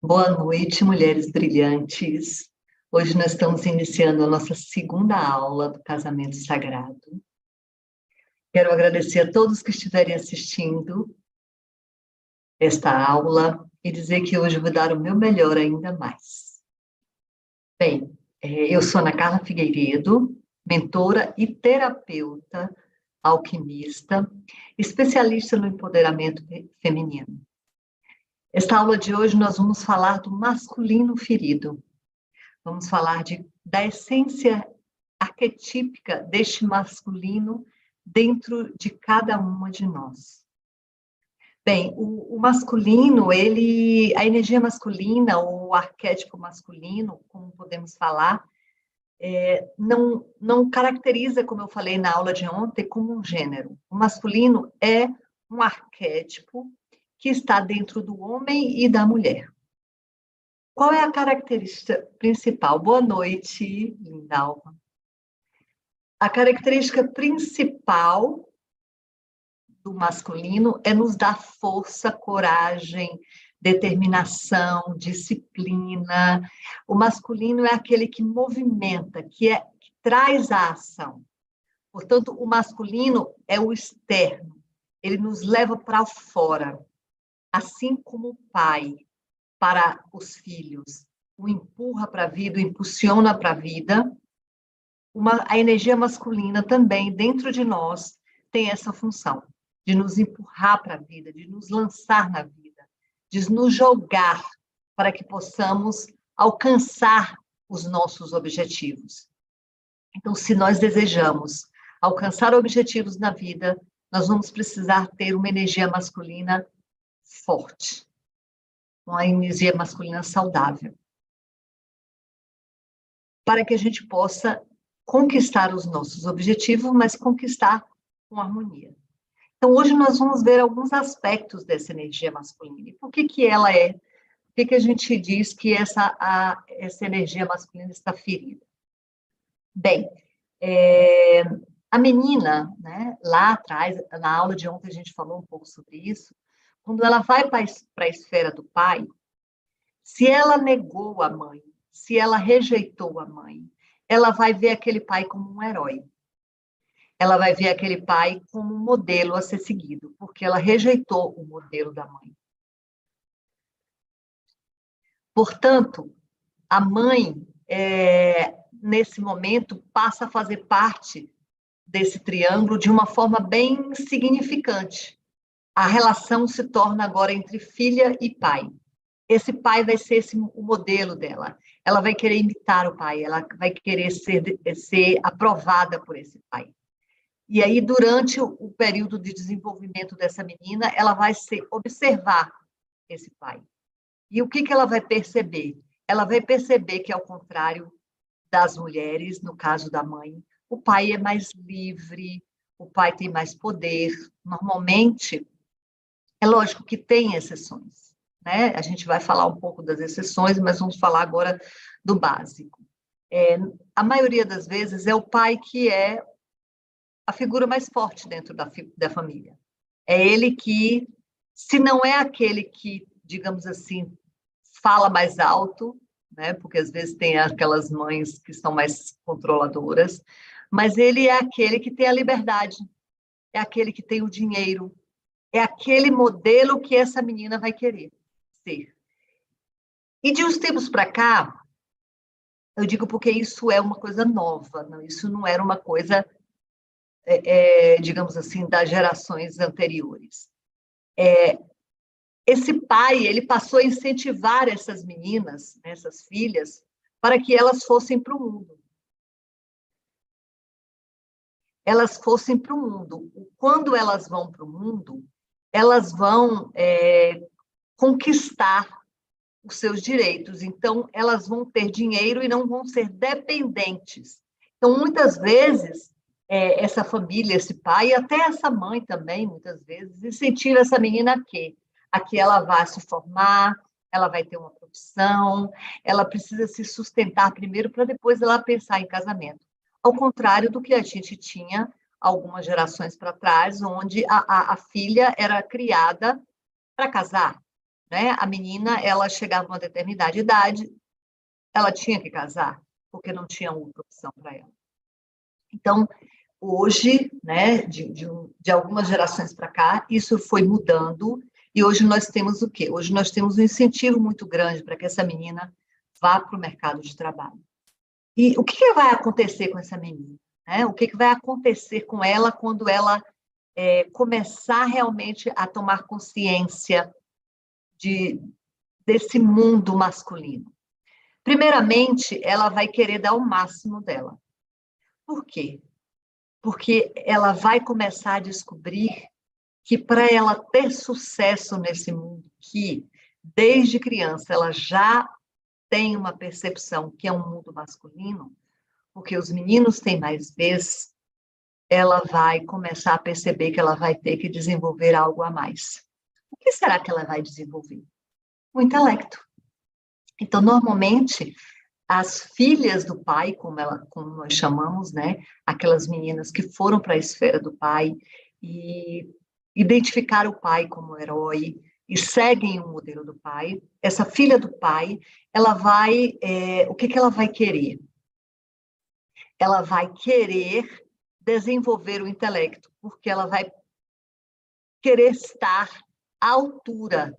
Boa noite, mulheres brilhantes. Hoje nós estamos iniciando a nossa segunda aula do Casamento Sagrado. Quero agradecer a todos que estiverem assistindo esta aula e dizer que hoje eu vou dar o meu melhor ainda mais. Bem, eu sou Ana Carla Figueiredo, mentora e terapeuta alquimista, especialista no empoderamento feminino. Esta aula de hoje nós vamos falar do masculino ferido. Vamos falar da essência arquetípica deste masculino dentro de cada uma de nós. Bem, o masculino, a energia masculina, ou o arquétipo masculino, como podemos falar, não caracteriza, como eu falei na aula de ontem, como um gênero. O masculino é um arquétipo que está dentro do homem e da mulher. Qual é a característica principal? Boa noite, Lindalva. A característica principal do masculino é nos dar força, coragem, determinação, disciplina. O masculino é aquele que movimenta, que traz a ação. Portanto, o masculino é o externo, ele nos leva para fora, assim como o pai para os filhos, o empurra para a vida, o impulsiona para a vida. A energia masculina também, dentro de nós, tem essa função de nos empurrar para a vida, de nos lançar na vida, de nos jogar para que possamos alcançar os nossos objetivos. Então, se nós desejamos alcançar objetivos na vida, nós vamos precisar ter uma energia masculina forte, uma energia masculina saudável, para que a gente possa conquistar os nossos objetivos, mas conquistar com harmonia. Então, hoje nós vamos ver alguns aspectos dessa energia masculina. E por que ela é? Por que a gente diz que essa energia masculina está ferida? Bem, a menina, né, lá atrás, na aula de ontem a gente falou um pouco sobre isso, quando ela vai para a esfera do pai, se ela negou a mãe, se ela rejeitou a mãe, ela vai ver aquele pai como um herói. Ela vai ver aquele pai como um modelo a ser seguido, porque ela rejeitou o modelo da mãe. Portanto, a mãe, nesse momento, passa a fazer parte desse triângulo de uma forma bem significante. A relação se torna agora entre filha e pai. Esse pai vai ser o modelo dela. Ela vai querer imitar o pai, ela vai querer ser aprovada por esse pai. E aí, durante o período de desenvolvimento dessa menina, ela vai observar esse pai. E o que ela vai perceber? Ela vai perceber que, ao contrário das mulheres, no caso da mãe, o pai é mais livre, o pai tem mais poder. Normalmente, é lógico que tem exceções, né? A gente vai falar um pouco das exceções, mas vamos falar agora do básico. A maioria das vezes é o pai que é a figura mais forte dentro da família. É ele que, se não é aquele que, digamos assim, fala mais alto, né? Porque às vezes tem aquelas mães que são mais controladoras, mas ele é aquele que tem a liberdade, é aquele que tem o dinheiro, é aquele modelo que essa menina vai querer ser. E de uns tempos para cá, eu digo porque isso é uma coisa nova, não? Isso não era uma coisa, digamos assim, das gerações anteriores. Esse pai, ele passou a incentivar essas meninas, essas filhas, para que elas fossem para o mundo. Elas fossem para o mundo. Quando elas vão para o mundo, elas vão conquistar os seus direitos. Então, elas vão ter dinheiro e não vão ser dependentes. Então, muitas vezes, essa família, esse pai, e até essa mãe também, muitas vezes, incentiva essa menina a que ela vá se formar, ela vai ter uma profissão, ela precisa se sustentar primeiro para depois ela pensar em casamento. Ao contrário do que a gente tinha algumas gerações para trás, onde a filha era criada para casar. né? A menina, ela chegava a uma determinada idade, ela tinha que casar, porque não tinha outra opção para ela. Então, hoje, né, de algumas gerações para cá, isso foi mudando, e hoje nós temos o quê? Hoje nós temos um incentivo muito grande para que essa menina vá para o mercado de trabalho. E o que vai acontecer com essa menina? Né? O que vai acontecer com ela quando ela começar realmente a tomar consciência desse mundo masculino? Primeiramente, ela vai querer dar o máximo dela. Por quê? Porque ela vai começar a descobrir que para ela ter sucesso nesse mundo, que desde criança ela já tem uma percepção que é um mundo masculino, porque os meninos têm mais vez, ela vai começar a perceber que ela vai ter que desenvolver algo a mais. O que será que ela vai desenvolver? O intelecto. Então, normalmente, as filhas do pai, como nós chamamos, né? Aquelas meninas que foram para a esfera do pai e identificaram o pai como herói e seguem o modelo do pai. Essa filha do pai, ela vai, o que ela vai querer? Ela vai querer desenvolver o intelecto, porque ela vai querer estar à altura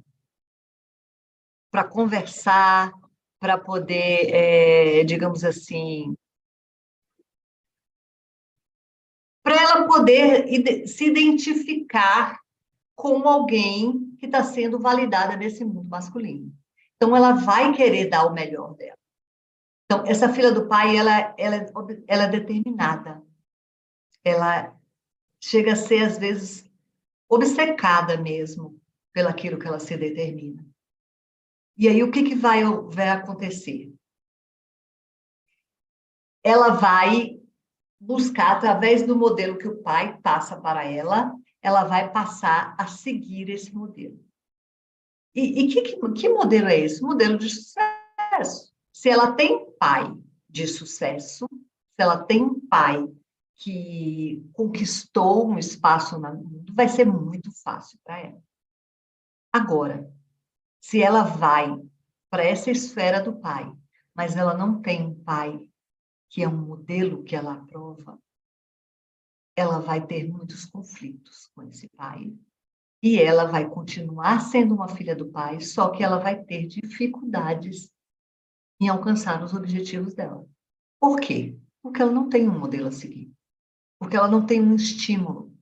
para conversar, para poder, digamos assim, para ela poder se identificar como alguém que está sendo validada nesse mundo masculino. Então, ela vai querer dar o melhor dela. Então, essa filha do pai, ela é determinada. Ela chega a ser, às vezes, obcecada mesmo pelaquilo que ela se determina. E aí, o que vai acontecer? Ela vai buscar, através do modelo que o pai passa para ela vai passar a seguir esse modelo. E que modelo é esse? Modelo de sucesso. Se ela tem um pai de sucesso, se ela tem um pai que conquistou um espaço no mundo, vai ser muito fácil para ela. Agora, se ela vai para essa esfera do pai, mas ela não tem um pai que é um modelo que ela aprova, ela vai ter muitos conflitos com esse pai. E ela vai continuar sendo uma filha do pai, só que ela vai ter dificuldades em alcançar os objetivos dela. Por quê? Porque ela não tem um modelo a seguir. Porque ela não tem um estímulo.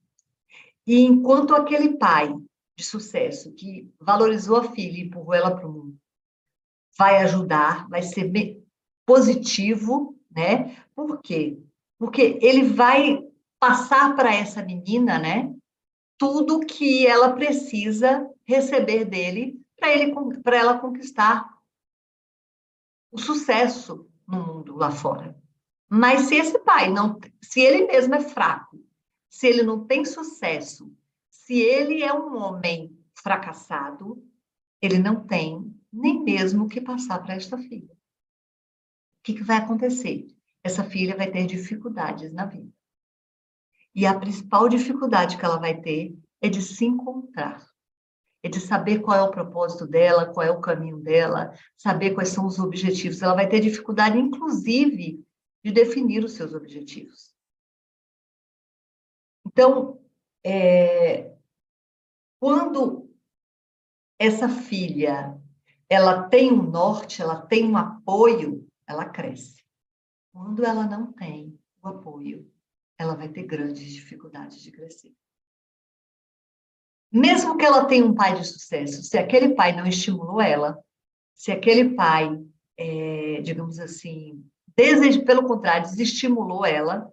E enquanto aquele pai de sucesso que valorizou a filha e empurrou ela para o mundo, vai ajudar, vai ser positivo, né? Por quê? Porque ele vai passar para essa menina, né? Tudo que ela precisa receber dele para ela conquistar o sucesso no mundo lá fora. Mas se esse pai não, se ele mesmo é fraco, se ele não tem sucesso, se ele é um homem fracassado, ele não tem nem mesmo o que passar para esta filha. O que vai acontecer? Essa filha vai ter dificuldades na vida. E a principal dificuldade que ela vai ter é de se encontrar. É de saber qual é o propósito dela, qual é o caminho dela, saber quais são os objetivos. Ela vai ter dificuldade, inclusive, de definir os seus objetivos. Então, quando essa filha ela tem um norte, ela tem um apoio, ela cresce. Quando ela não tem o apoio, ela vai ter grandes dificuldades de crescer. Mesmo que ela tenha um pai de sucesso, se aquele pai não estimulou ela, se aquele pai, digamos assim, pelo contrário, desestimulou ela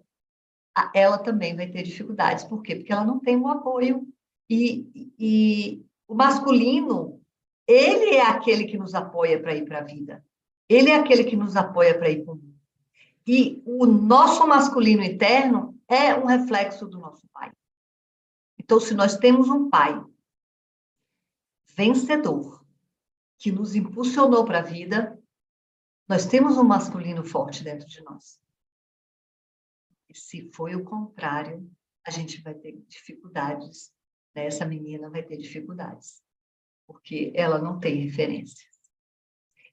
também vai ter dificuldades. Por quê? Porque ela não tem um apoio. E o masculino, ele é aquele que nos apoia para ir para a vida. Ele é aquele que nos apoia para ir para o mundo. E o nosso masculino interno é um reflexo do nosso pai. Então, se nós temos um pai vencedor, que nos impulsionou para a vida, nós temos um masculino forte dentro de nós. E se foi o contrário, a gente vai ter dificuldades, né? Essa menina vai ter dificuldades. porque ela não tem referência.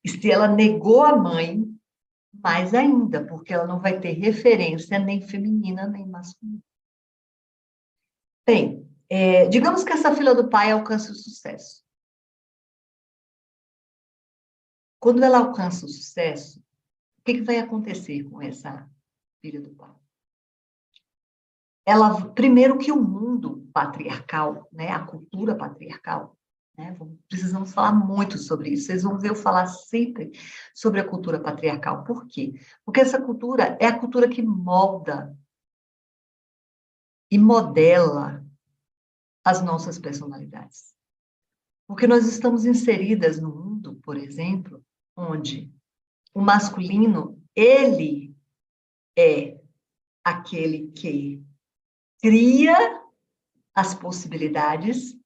E se ela negou a mãe, mais ainda, porque ela não vai ter referência nem feminina, nem masculina. Bem, digamos que essa filha do pai alcance o sucesso. Quando ela alcança o sucesso, o que vai acontecer com essa filha do pai? Ela, primeiro que o mundo patriarcal, né, a cultura patriarcal, né, precisamos falar muito sobre isso. Vocês vão ver eu falar sempre sobre a cultura patriarcal. Por quê? Porque essa cultura é a cultura que molda e modela as nossas personalidades. Porque nós estamos inseridas no mundo, por exemplo, onde o masculino, ele é aquele que cria as possibilidades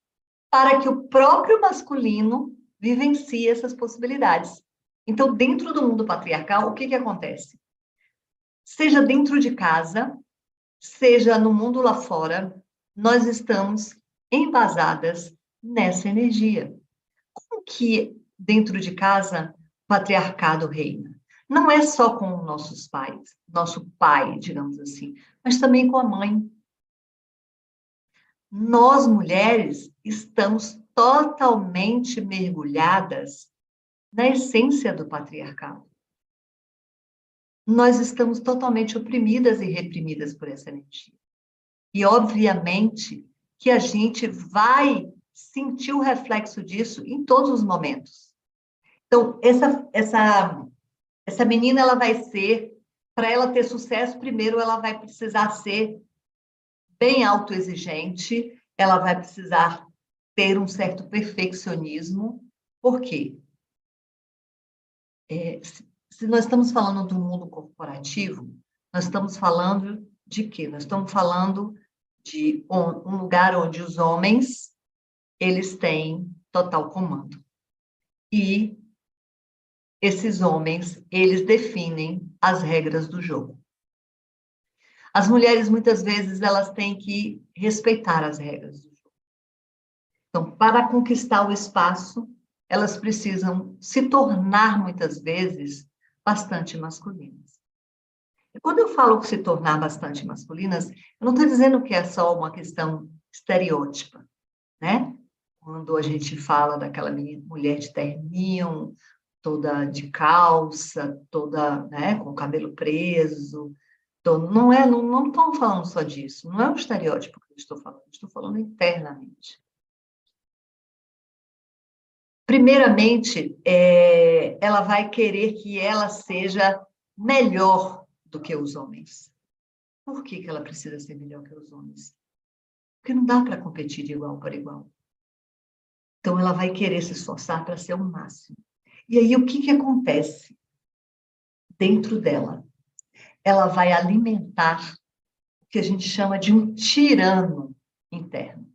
para que o próprio masculino vivencie essas possibilidades. Então, dentro do mundo patriarcal, o que acontece? Seja dentro de casa, seja no mundo lá fora, nós estamos embasadas nessa energia. Como que dentro de casa o patriarcado reina? Não é só com nossos pais, nosso pai, digamos assim, mas também com a mãe. Nós, mulheres, estamos totalmente mergulhadas na essência do patriarcado. Nós estamos totalmente oprimidas e reprimidas por essa energia. E, obviamente, que a gente vai sentir o reflexo disso em todos os momentos. Então, essa menina, ela vai ser, para ela ter sucesso, primeiro ela vai precisar ser bem autoexigente, ela vai precisar ter um certo perfeccionismo. Por quê? Se nós estamos falando do mundo corporativo, nós estamos falando de quê? Nós estamos falando de um lugar onde os homens, eles têm total comando. E esses homens, eles definem as regras do jogo. As mulheres, muitas vezes, elas têm que respeitar as regras do jogo. Então, para conquistar o espaço, elas precisam se tornar, muitas vezes, bastante masculinas. E quando eu falo se tornar bastante masculinas, eu não estou dizendo que é só uma questão estereótipa, né? Quando a gente fala daquela mulher de terninho, toda de calça, toda, né, com o cabelo preso. Então, não estamos falando só disso, não é um estereótipo que eu estou falando internamente. Primeiramente, ela vai querer que ela seja melhor do que os homens. Por que ela precisa ser melhor que os homens? Porque não dá para competir de igual para igual. Então, ela vai querer se esforçar para ser o máximo. E aí, o que acontece dentro dela? Ela vai alimentar o que a gente chama de um tirano interno.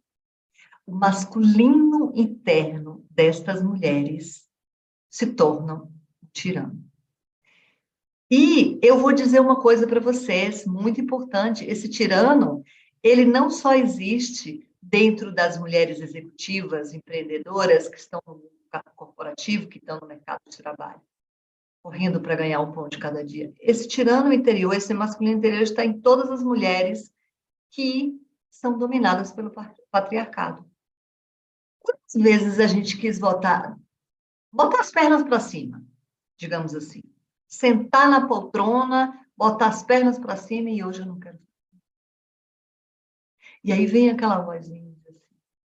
O masculino interno destas mulheres se torna um tirano. E eu vou dizer uma coisa para vocês, muito importante. Esse tirano, ele não só existe dentro das mulheres executivas, empreendedoras, que estão no mundo corporativo, que estão no mercado de trabalho, correndo para ganhar um pão de cada dia. Esse tirano interior, esse masculino interior, está em todas as mulheres que são dominadas pelo patriarcado. Quantas vezes a gente quis botar as pernas para cima, digamos assim, sentar na poltrona, botar as pernas para cima e hoje eu não quero. E aí vem aquela vozinha assim,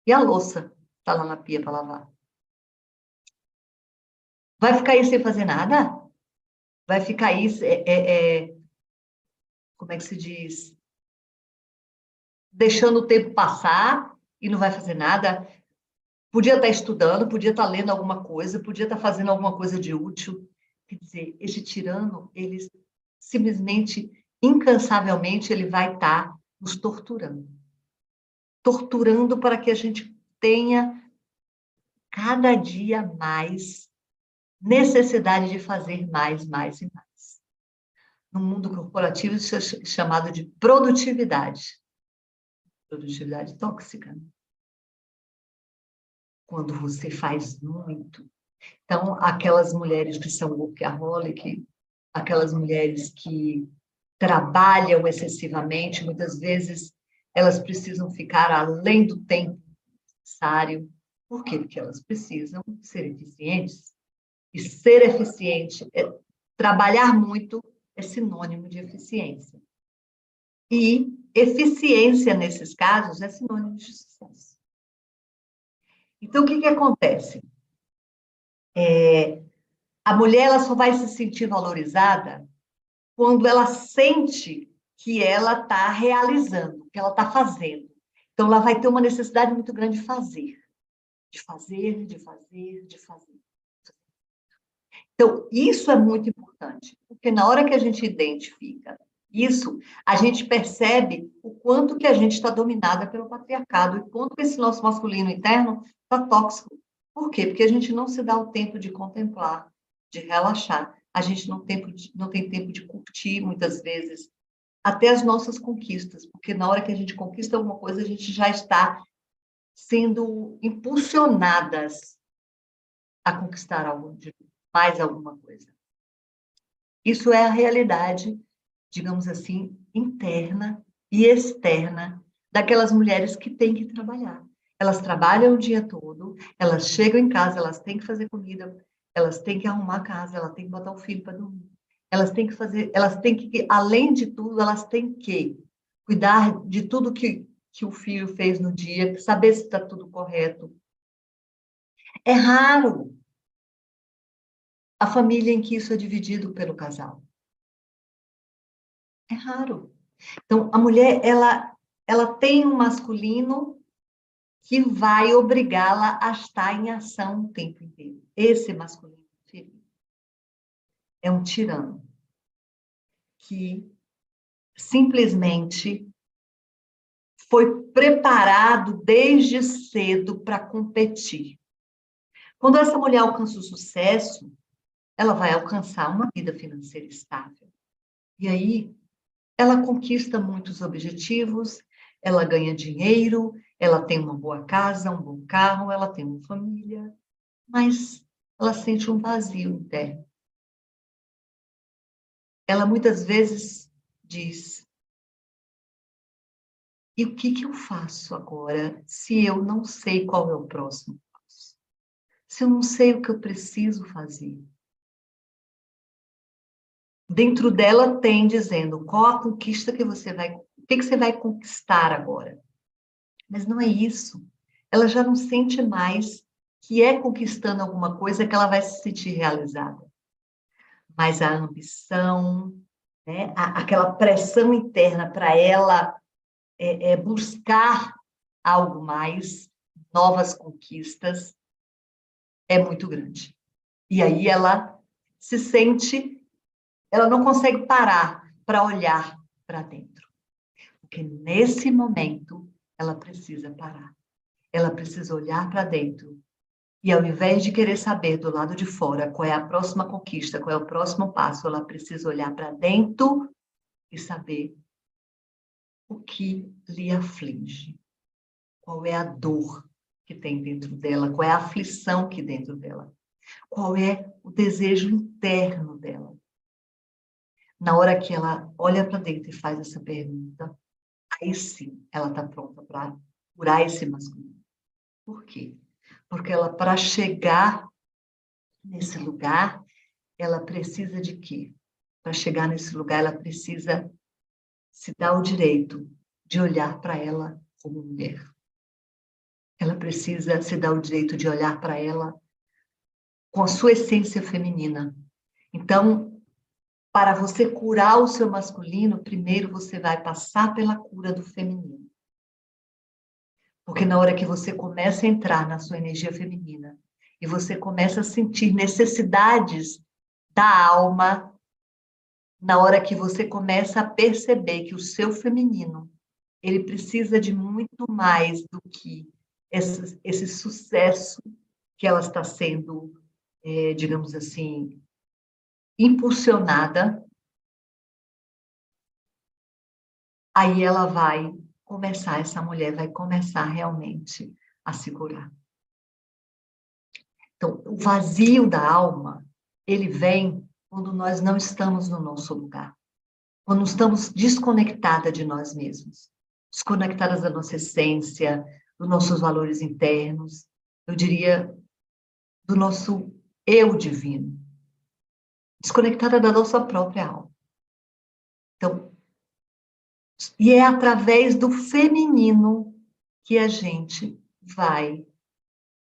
e a louça está lá na pia para lavar. Vai ficar aí sem fazer nada? Vai ficar aí, como é que se diz? Deixando o tempo passar e não vai fazer nada? Podia estar estudando, podia estar lendo alguma coisa, podia estar fazendo alguma coisa de útil. Quer dizer, esse tirano, ele simplesmente, incansavelmente, ele vai estar nos torturando. Torturando para que a gente tenha cada dia mais necessidade de fazer mais, mais e mais. No mundo corporativo, isso é chamado de produtividade. Produtividade tóxica. quando você faz muito. Então, aquelas mulheres que são workaholic, aquelas mulheres que trabalham excessivamente, muitas vezes elas precisam ficar além do tempo necessário. Por quê? Porque elas precisam ser eficientes. E ser eficiente, trabalhar muito é sinônimo de eficiência. E eficiência, nesses casos, é sinônimo de sucesso. Então, o que acontece? A mulher ela só vai se sentir valorizada quando ela sente que ela está realizando, que ela está fazendo. Então, ela vai ter uma necessidade muito grande de fazer. De fazer, de fazer, de fazer. Então, isso é muito importante, porque na hora que a gente identifica isso, a gente percebe o quanto que a gente está dominada pelo patriarcado e o quanto que esse nosso masculino interno está tóxico. Por quê? Porque a gente não se dá o tempo de contemplar, de relaxar. A gente não tem tempo de curtir, muitas vezes, até as nossas conquistas, porque na hora que a gente conquista alguma coisa, a gente já está sendo impulsionadas a conquistar algo de mais alguma coisa. Isso é a realidade, digamos assim, interna e externa daquelas mulheres que têm que trabalhar. Elas trabalham o dia todo, elas chegam em casa, elas têm que fazer comida, elas têm que arrumar a casa, elas têm que botar o filho para dormir. Elas têm que fazer, elas têm que, além de tudo, elas têm que cuidar de tudo que o filho fez no dia, saber se está tudo correto. É raro a família em que isso é dividido pelo casal. É raro. Então, a mulher, ela tem um masculino que vai obrigá-la a estar em ação o tempo inteiro. Esse masculino ferido é um tirano que simplesmente foi preparado desde cedo para competir. Quando essa mulher alcança o sucesso, ela vai alcançar uma vida financeira estável. E aí, ela conquista muitos objetivos, ela ganha dinheiro, ela tem uma boa casa, um bom carro, ela tem uma família, mas ela sente um vazio interno. Ela muitas vezes diz: e o que eu faço agora se eu não sei qual é o próximo passo? Se eu não sei o que eu preciso fazer? Dentro dela tem dizendo qual a conquista que você vai, o que você vai conquistar agora? Mas não é isso. Ela já não sente mais que é conquistando alguma coisa que ela vai se sentir realizada. Mas a ambição, né, aquela pressão interna para ela buscar algo mais, novas conquistas, é muito grande. E aí ela se sente, ela não consegue parar para olhar para dentro. Porque nesse momento ela precisa parar. Ela precisa olhar para dentro. E ao invés de querer saber do lado de fora qual é a próxima conquista, qual é o próximo passo, ela precisa olhar para dentro e saber o que lhe aflige. Qual é a dor que tem dentro dela, qual é a aflição que dentro dela, qual é o desejo interno dela. Na hora que ela olha para dentro e faz essa pergunta, aí sim ela está pronta para curar esse masculino. Por quê? Porque ela, para chegar nesse lugar, ela precisa de quê? Para chegar nesse lugar, ela precisa se dar o direito de olhar para ela como mulher. Ela precisa se dar o direito de olhar para ela com a sua essência feminina. Então, para você curar o seu masculino, primeiro você vai passar pela cura do feminino. Porque na hora que você começa a entrar na sua energia feminina e você começa a sentir necessidades da alma, na hora que você começa a perceber que o seu feminino, ele precisa de muito mais do que esse sucesso que ela está sendo, digamos assim, impulsionada, aí ela vai começar, essa mulher vai começar realmente a se curar. Então, o vazio da alma, ele vem quando nós não estamos no nosso lugar, quando estamos desconectadas de nós mesmos, desconectadas da nossa essência, dos nossos valores internos, eu diria, do nosso eu divino, desconectada da nossa própria alma. Então, e é através do feminino que a gente vai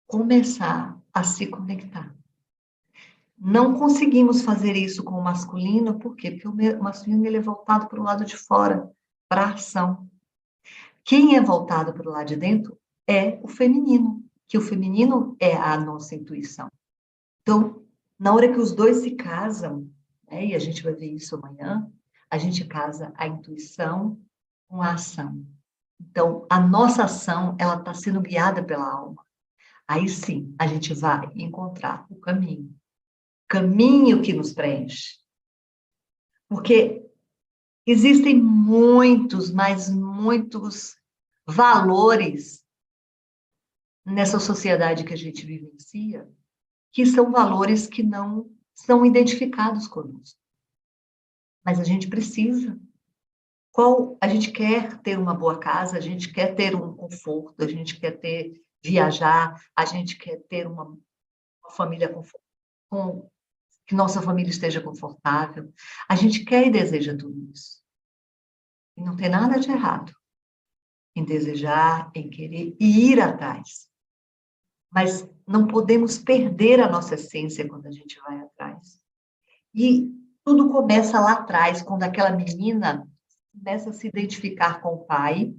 começar a se conectar. Não conseguimos fazer isso com o masculino, por quê? Porque o masculino ele é voltado para o lado de fora, para a ação. Quem é voltado para o lado de dentro é o feminino, que o feminino é a nossa intuição. Então, na hora que os dois se casam, né, e a gente vai ver isso amanhã, a gente casa a intuição com a ação. Então, a nossa ação, ela está sendo guiada pela alma. Aí sim, a gente vai encontrar o caminho. Caminho que nos preenche. Porque existem muitos, mas muitos valores nessa sociedade que a gente vivencia, que são valores que não são identificados conosco. Mas a gente precisa. A gente quer ter uma boa casa, a gente quer ter um conforto, a gente quer viajar, a gente quer ter uma família que nossa família esteja confortável. A gente quer e deseja tudo isso. E não tem nada de errado em desejar, em querer e ir atrás. Mas não podemos perder a nossa essência quando a gente vai atrás. E tudo começa lá atrás, quando aquela menina começa a se identificar com o pai,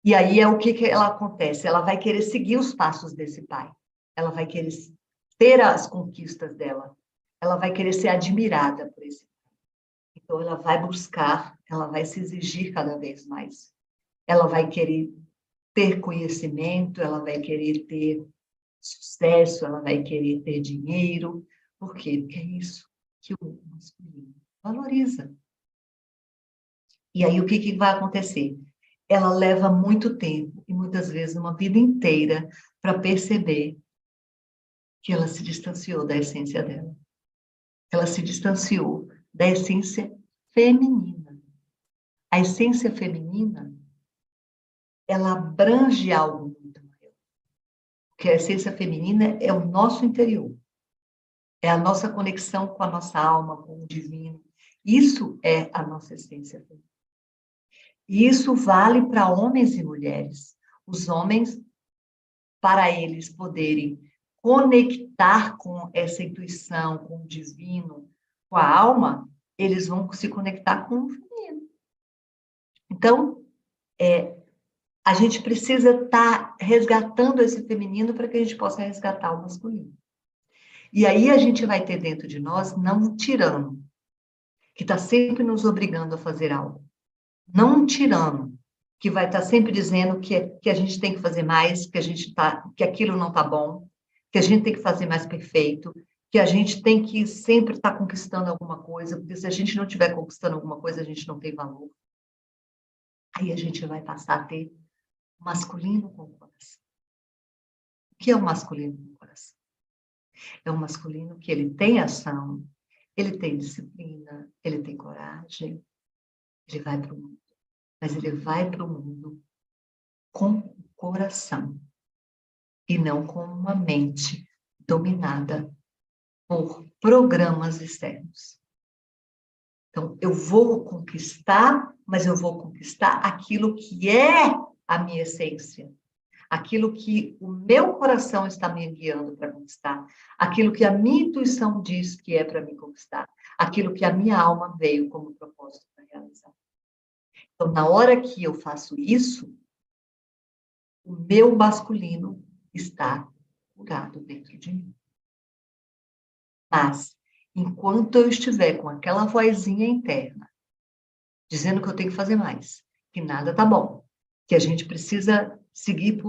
e aí é o que ela acontece? Ela vai querer seguir os passos desse pai. Ela vai querer ter as conquistas dela. Ela vai querer ser admirada por esse pai. Então, ela vai buscar, ela vai se exigir cada vez mais. Ela vai querer ter conhecimento, ela vai querer ter sucesso, ela vai querer ter dinheiro. Por quê? Porque é isso que o masculino valoriza. E aí, o que vai acontecer? Ela leva muito tempo, e muitas vezes uma vida inteira, para perceber que ela se distanciou da essência dela. Ela se distanciou da essência feminina. A essência feminina, ela abrange algo muito maior. Porque a essência feminina é o nosso interior. É a nossa conexão com a nossa alma, com o divino. Isso é a nossa essência feminina. E isso vale para homens e mulheres. Os homens, para eles poderem conectar com essa intuição, com o divino, com a alma, eles vão se conectar com o feminino. Então, a gente precisa estar resgatando esse feminino para que a gente possa resgatar o masculino. E aí a gente vai ter dentro de nós não um tirano, que está sempre nos obrigando a fazer algo. Não um tirano, que vai estar sempre dizendo que a gente tem que fazer mais, que aquilo não está bom, que a gente tem que fazer mais perfeito, que a gente tem que sempre estar conquistando alguma coisa, porque se a gente não estiver conquistando alguma coisa, a gente não tem valor. Aí a gente vai passar a ter masculino com o coração. O que é o masculino com o coração? É um masculino que ele tem ação, ele tem disciplina, ele tem coragem, ele vai para o mundo. Mas ele vai para o mundo com o coração e não com uma mente dominada por programas externos. Então, eu vou conquistar, mas eu vou conquistar aquilo que é a minha essência, aquilo que o meu coração está me guiando para conquistar, aquilo que a minha intuição diz que é para me conquistar, aquilo que a minha alma veio como propósito para realizar. Então, na hora que eu faço isso, o meu masculino está curado dentro de mim. Mas, enquanto eu estiver com aquela vozinha interna, dizendo que eu tenho que fazer mais, que nada tá bom, que a gente precisa seguir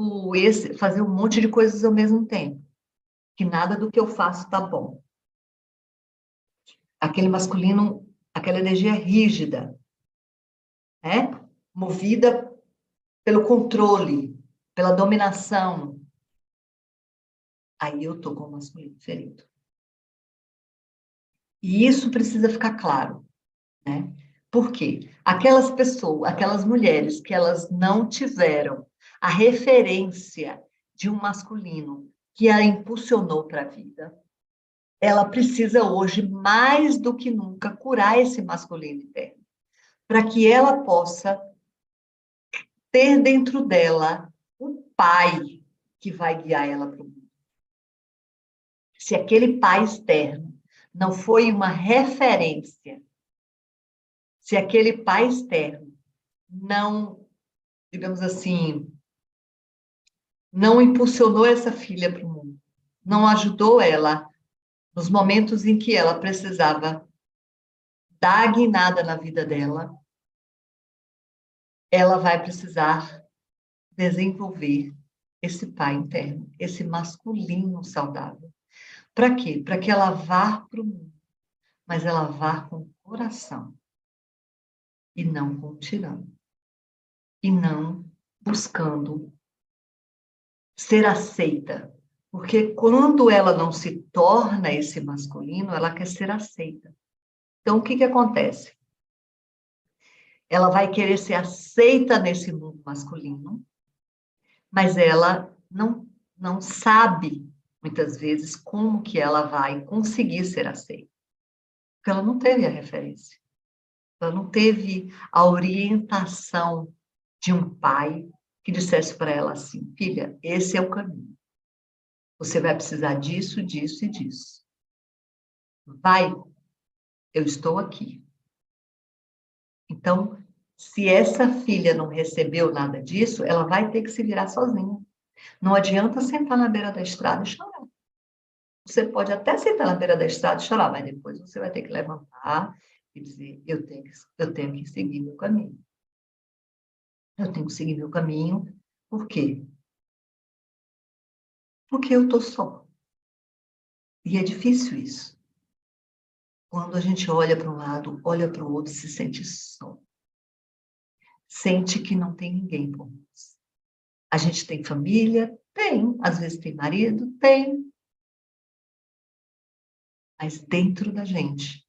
fazer um monte de coisas ao mesmo tempo, que nada do que eu faço tá bom. Aquele masculino, aquela energia rígida, né? Movida pelo controle, pela dominação. aí eu estou com o masculino ferido. E isso precisa ficar claro, né? Por quê? Aquelas pessoas, aquelas mulheres que elas não tiveram a referência de um masculino que a impulsionou para a vida, ela precisa hoje, mais do que nunca, curar esse masculino interno, para que ela possa ter dentro dela um pai que vai guiar ela para o mundo. Se aquele pai externo não foi uma referência, se aquele pai externo não, digamos assim, não impulsionou essa filha para o mundo, não ajudou ela nos momentos em que ela precisava dar a guinada na vida dela, ela vai precisar desenvolver esse pai interno, esse masculino saudável. Para quê? Para que ela vá para o mundo, mas ela vá com o coração e não com o tirano, e não buscando ser aceita. Porque quando ela não se torna esse masculino, ela quer ser aceita. Então, o que acontece? Ela vai querer ser aceita nesse mundo masculino, mas ela não sabe, muitas vezes, como que ela vai conseguir ser aceita. Porque ela não teve a referência. Ela não teve a orientação de um pai que dissesse para ela assim: filha, esse é o caminho. Você vai precisar disso, disso e disso. Vai, eu estou aqui. Então, se essa filha não recebeu nada disso, ela vai ter que se virar sozinha. Não adianta sentar na beira da estrada e chorar. Você pode até sentar na beira da estrada e chorar, mas depois você vai ter que levantar e dizer: eu tenho que seguir meu caminho. Eu tenho que seguir meu caminho. Por quê? Porque eu estou só. E é difícil isso. Quando a gente olha para um lado, olha para o outro, se sente só. Sente que não tem ninguém por nós. A gente tem família? Tem. Às vezes tem marido? Tem. Mas dentro da gente,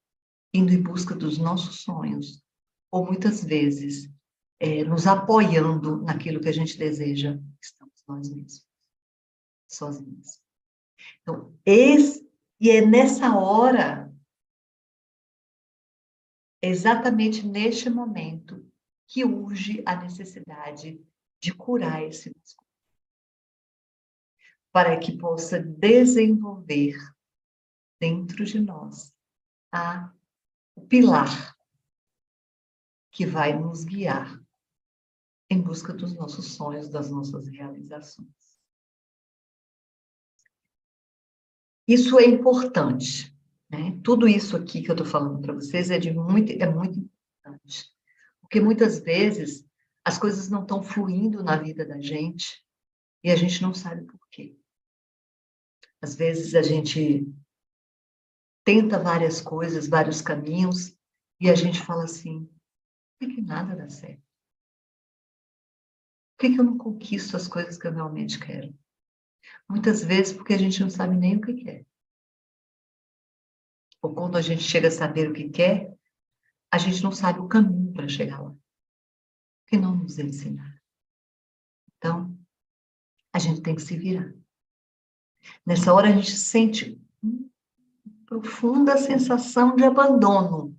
indo em busca dos nossos sonhos, ou muitas vezes nos apoiando naquilo que a gente deseja, estamos nós mesmos, sozinhos. Então, e é nessa hora, exatamente neste momento, que urge a necessidade de curar esse músculo, para que possa desenvolver dentro de nós o pilar que vai nos guiar em busca dos nossos sonhos, das nossas realizações. Isso é importante, né? Tudo isso aqui que eu estou falando para vocês é muito importante, porque muitas vezes as coisas não estão fluindo na vida da gente e a gente não sabe por quê. Às vezes a gente tenta várias coisas, vários caminhos, e a gente fala assim: por que nada dá certo? Por que eu não conquisto as coisas que eu realmente quero? Muitas vezes porque a gente não sabe nem o que quer. Ou quando a gente chega a saber o que quer, a gente não sabe o caminho para chegar lá. Porque não nos ensinaram. Então, a gente tem que se virar. Nessa hora a gente sente uma profunda sensação de abandono.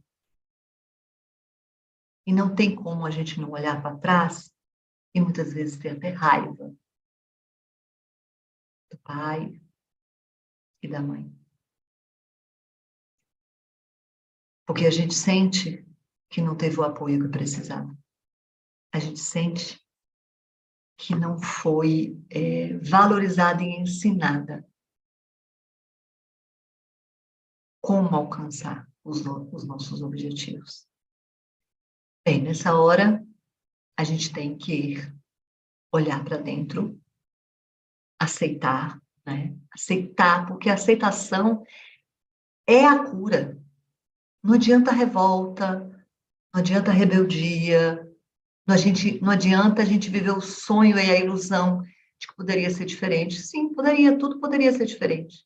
E não tem como a gente não olhar para trás e muitas vezes ter até raiva do pai e da mãe. Porque a gente sente que não teve o apoio que precisava. A gente sente que não foi valorizada e ensinada como alcançar os nossos objetivos. Bem, nessa hora, a gente tem que olhar para dentro, aceitar, né? Aceitar, porque a aceitação é a cura. Não adianta a revolta, não adianta a rebeldia, não adianta a gente viver o sonho e a ilusão de que poderia ser diferente. Sim, poderia, tudo poderia ser diferente.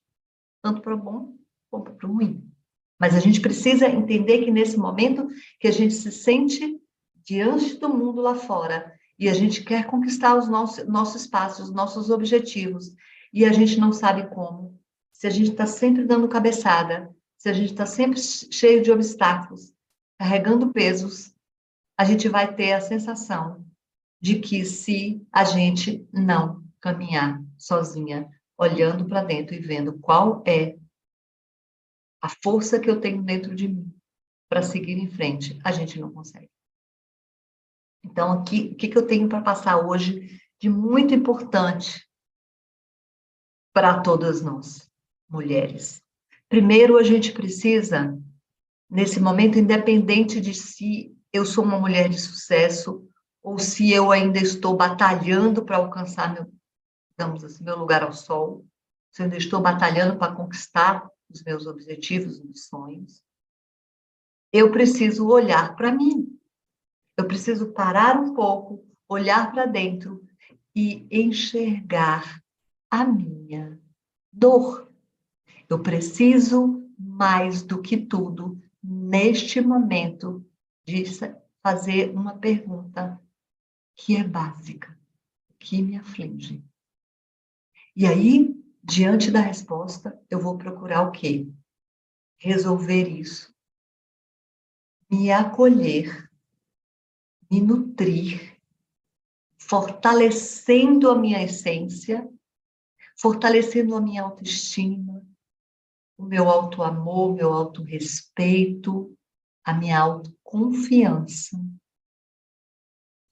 Tanto para o bom, como para o ruim. Mas a gente precisa entender que nesse momento que a gente se sente diante do mundo lá fora, e a gente quer conquistar os nossos espaços, os nossos objetivos, e a gente não sabe como. Se a gente está sempre dando cabeçada, se a gente está sempre cheio de obstáculos, carregando pesos, a gente vai ter a sensação de que se a gente não caminhar sozinha, olhando para dentro e vendo qual é a força que eu tenho dentro de mim para seguir em frente, a gente não consegue. Então, aqui, o que eu tenho para passar hoje de muito importante para todas nós, mulheres? Primeiro, a gente precisa, nesse momento, independente de se eu sou uma mulher de sucesso ou se eu ainda estou batalhando para alcançar digamos assim, meu lugar ao sol, se eu ainda estou batalhando para conquistar os meus objetivos, os meus sonhos, eu preciso olhar para mim. Eu preciso parar um pouco, olhar para dentro e enxergar a minha dor. Eu preciso, mais do que tudo, neste momento, de fazer uma pergunta que é básica, que me aflige. E aí, diante da resposta, eu vou procurar o quê? Resolver isso, me acolher, me nutrir, fortalecendo a minha essência, fortalecendo a minha autoestima, o meu autoamor, meu autorrespeito, a minha autoconfiança.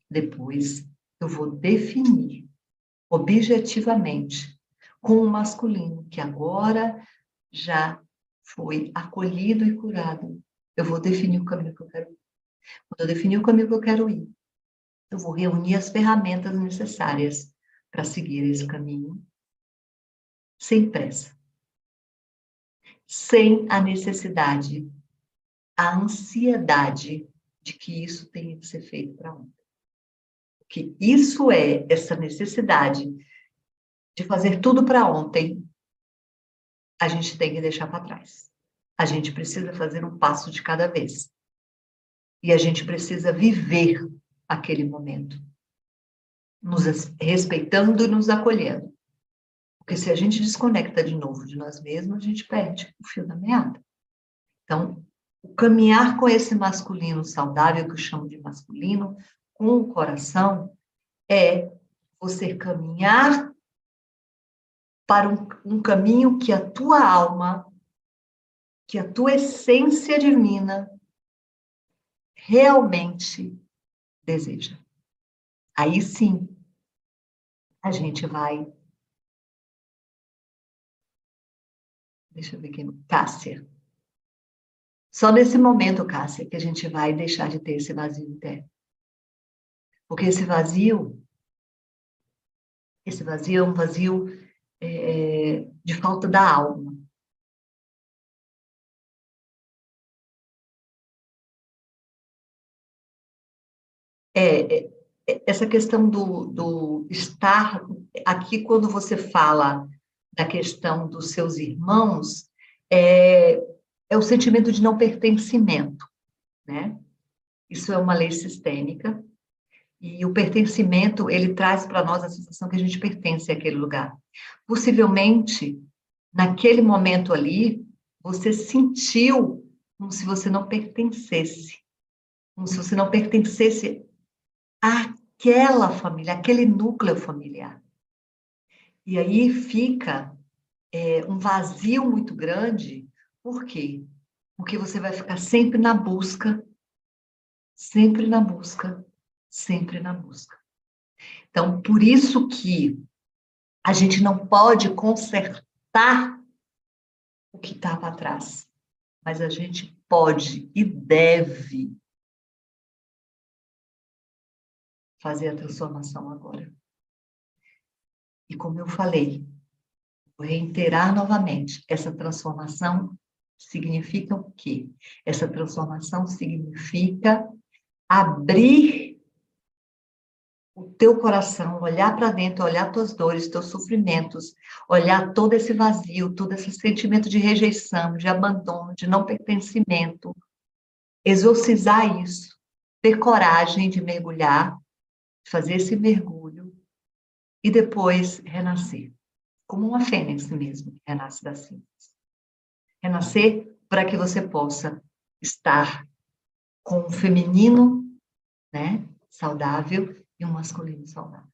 Depois, eu vou definir objetivamente com o masculino que agora já foi acolhido e curado. Eu vou definir o caminho que eu quero ir. Quando eu definir o caminho que eu quero ir, eu vou reunir as ferramentas necessárias para seguir esse caminho sem pressa, sem a necessidade, a ansiedade de que isso tenha que ser feito para ontem. Porque isso é essa necessidade de fazer tudo para ontem, a gente tem que deixar para trás. A gente precisa fazer um passo de cada vez. E a gente precisa viver aquele momento, nos respeitando e nos acolhendo. Porque se a gente desconecta de novo de nós mesmos, a gente perde o fio da meada. Então, o caminhar com esse masculino saudável, que eu chamo de masculino, com o coração, é você caminhar para um caminho que a tua alma, que a tua essência divina realmente deseja. Aí sim, a gente vai. Deixa eu ver quem. Cássia. Só nesse momento, Cássia, que a gente vai deixar de ter esse vazio interno. Porque esse vazio é um vazio de falta da alma. Essa questão do estar aqui, quando você fala da questão dos seus irmãos, é o sentimento de não pertencimento, né? Isso é uma lei sistêmica, e o pertencimento, ele traz para nós a sensação que a gente pertence àquele lugar. Possivelmente, naquele momento ali, você sentiu como se você não pertencesse, como se você não pertencesse àquela família, àquele núcleo familiar. E aí fica um vazio muito grande. Por quê? Porque você vai ficar sempre na busca, sempre na busca, sempre na busca. Então, por isso que a gente não pode consertar o que está para trás, mas a gente pode e deve fazer a transformação agora. E como eu falei, vou reiterar novamente, essa transformação significa o quê? Essa transformação significa abrir o teu coração, olhar para dentro, olhar tuas dores, teus sofrimentos, olhar todo esse vazio, todo esse sentimento de rejeição, de abandono, de não pertencimento, exorcizar isso, ter coragem de mergulhar, fazer esse mergulho e depois renascer, como uma fênix mesmo, que renasce das cinzas. Renascer para que você possa estar com um feminino, né, saudável e um masculino saudável.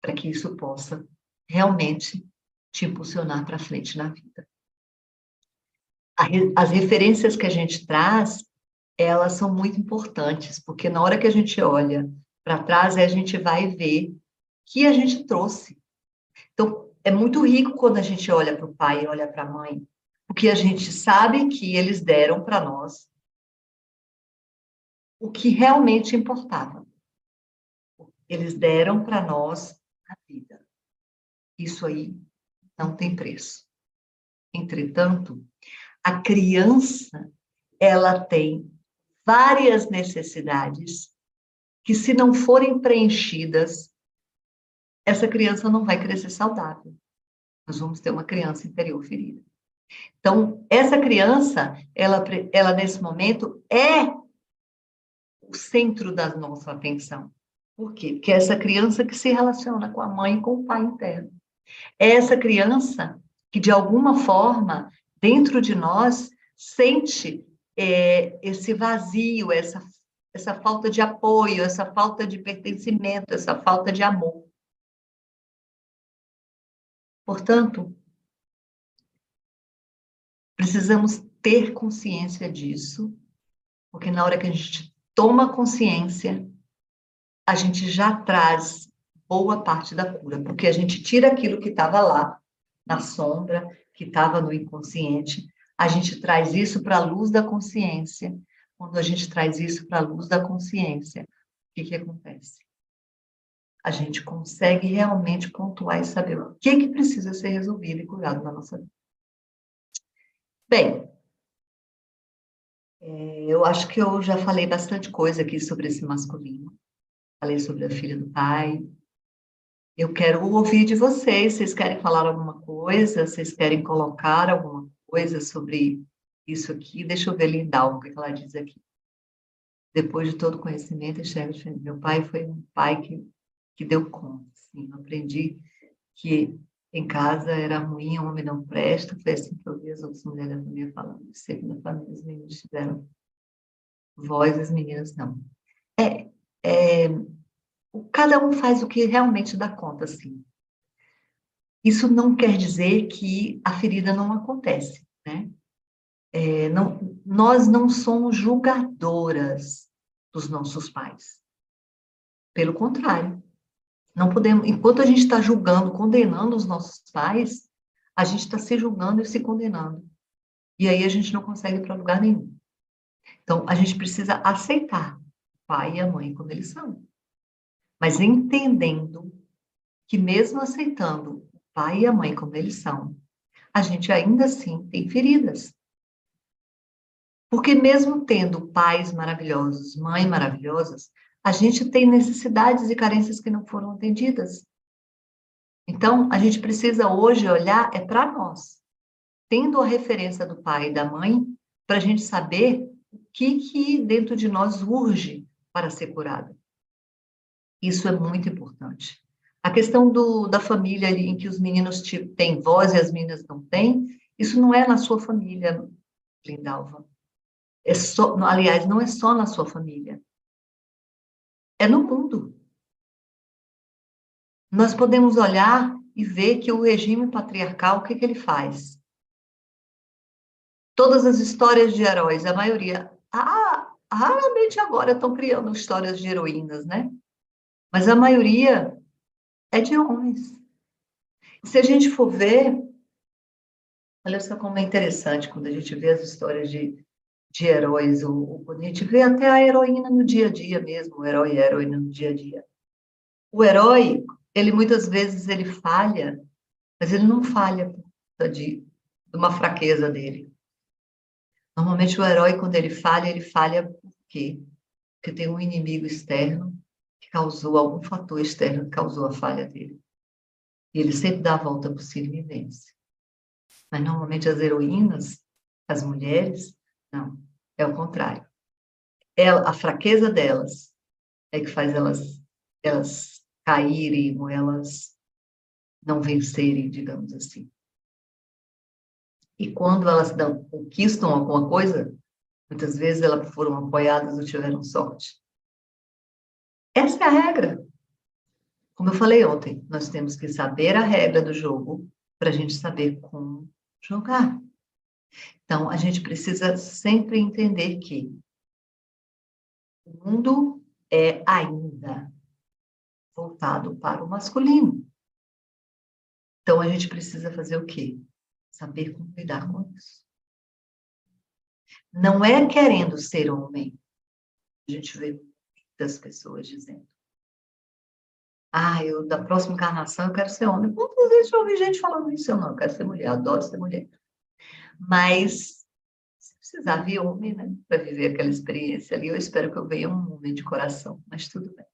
Para que isso possa realmente te impulsionar para frente na vida. As referências que a gente traz, elas são muito importantes, porque na hora que a gente olha para trás, a gente vai ver que a gente trouxe. Então, é muito rico quando a gente olha para o pai e olha para a mãe, porque a gente sabe que eles deram para nós o que realmente importava. Eles deram para nós a vida. Isso aí não tem preço. Entretanto, a criança, ela tem várias necessidades que, se não forem preenchidas, essa criança não vai crescer saudável. Nós vamos ter uma criança interior ferida. Então, essa criança, ela nesse momento, é o centro da nossa atenção. Por quê? Porque é essa criança que se relaciona com a mãe e com o pai interno. É essa criança que, de alguma forma, dentro de nós, sente esse vazio, essa falta de apoio, essa falta de pertencimento, essa falta de amor. Portanto, precisamos ter consciência disso, porque na hora que a gente toma consciência, a gente já traz boa parte da cura, porque a gente tira aquilo que estava lá, na sombra, que estava no inconsciente, a gente traz isso para a luz da consciência. Quando a gente traz isso para a luz da consciência, o que acontece? A gente consegue realmente pontuar e saber o que precisa ser resolvido e curado na nossa vida. Bem, eu acho que eu já falei bastante coisa aqui sobre esse masculino. Falei sobre a filha do pai. Eu quero ouvir de vocês. Vocês querem falar alguma coisa? Vocês querem colocar alguma coisa sobre isso aqui? Deixa eu ver Lindalva, o que ela diz aqui. Depois de todo conhecimento, enxergo diferente. Meu pai foi um pai que deu conta. Assim. Eu aprendi que em casa era ruim, o homem não presta. Foi assim que eu vi as outras mulheres da família falando. Segunda família, os meninos tiveram voz, as meninas não. Cada um faz o que realmente dá conta, assim. Isso não quer dizer que a ferida não acontece, né? Nós não somos julgadoras dos nossos pais. Pelo contrário, não podemos. Enquanto a gente está julgando, condenando os nossos pais, a gente está se julgando e se condenando. E aí a gente não consegue ir para lugar nenhum. Então, a gente precisa aceitar o pai e a mãe como eles são. Mas entendendo que mesmo aceitando o pai e a mãe como eles são, a gente ainda assim tem feridas. Porque mesmo tendo pais maravilhosos, mães maravilhosas, a gente tem necessidades e carências que não foram atendidas. Então, a gente precisa hoje olhar para nós, tendo a referência do pai e da mãe, para a gente saber o que dentro de nós urge para ser curado. Isso é muito importante. A questão da família ali, em que os meninos têm voz e as meninas não têm, isso não é na sua família, Lindalva. Aliás, não é só na sua família. É no mundo. Nós podemos olhar e ver que o regime patriarcal, o que ele faz? Todas as histórias de heróis, a maioria, raramente agora estão criando histórias de heroínas, né? Mas a maioria é de homens. Se a gente for ver, olha só como é interessante quando a gente vê as histórias de heróis, ou quando a gente vê até a heroína no dia a dia mesmo, o herói e a heroína no dia a dia. O herói, ele muitas vezes ele falha, mas ele não falha por conta de uma fraqueza dele. Normalmente o herói, quando ele falha por quê? Porque tem um inimigo externo que causou algum fator externo que causou a falha dele. E ele sempre dá a volta por cima e vence. Mas normalmente as heroínas, as mulheres, não, é o contrário. A fraqueza delas é que faz elas caírem ou elas não vencerem, digamos assim. E quando elas conquistam alguma coisa, muitas vezes elas foram apoiadas ou tiveram sorte. Essa é a regra. Como eu falei ontem, nós temos que saber a regra do jogo para a gente saber como jogar. Então, a gente precisa sempre entender que o mundo é ainda voltado para o masculino. Então, a gente precisa fazer o quê? Saber como lidar com isso. Não é querendo ser homem. A gente vê muitas pessoas dizendo: eu, da próxima encarnação, eu quero ser homem. Quantas vezes eu ouvi gente falando isso? Eu não, eu quero ser mulher, adoro ser mulher. Mas, se precisar vir homem, né, para viver aquela experiência ali, eu espero que eu venha um homem de coração, mas tudo bem.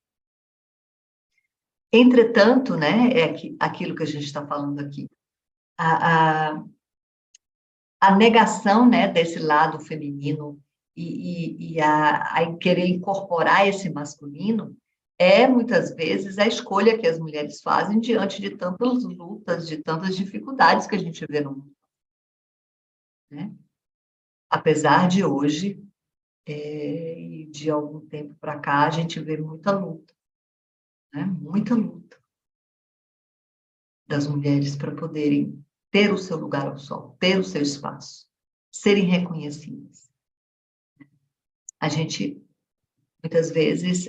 Entretanto, né, é aquilo que a gente está falando aqui. A negação, né, desse lado feminino e a querer incorporar esse masculino é, muitas vezes, a escolha que as mulheres fazem diante de tantas lutas, de tantas dificuldades que a gente vê no mundo. Né? Apesar de hoje, e de algum tempo para cá, a gente vê muita luta. Né? Muita luta das mulheres para poderem ter o seu lugar ao sol, ter o seu espaço, serem reconhecidas. A gente, muitas vezes,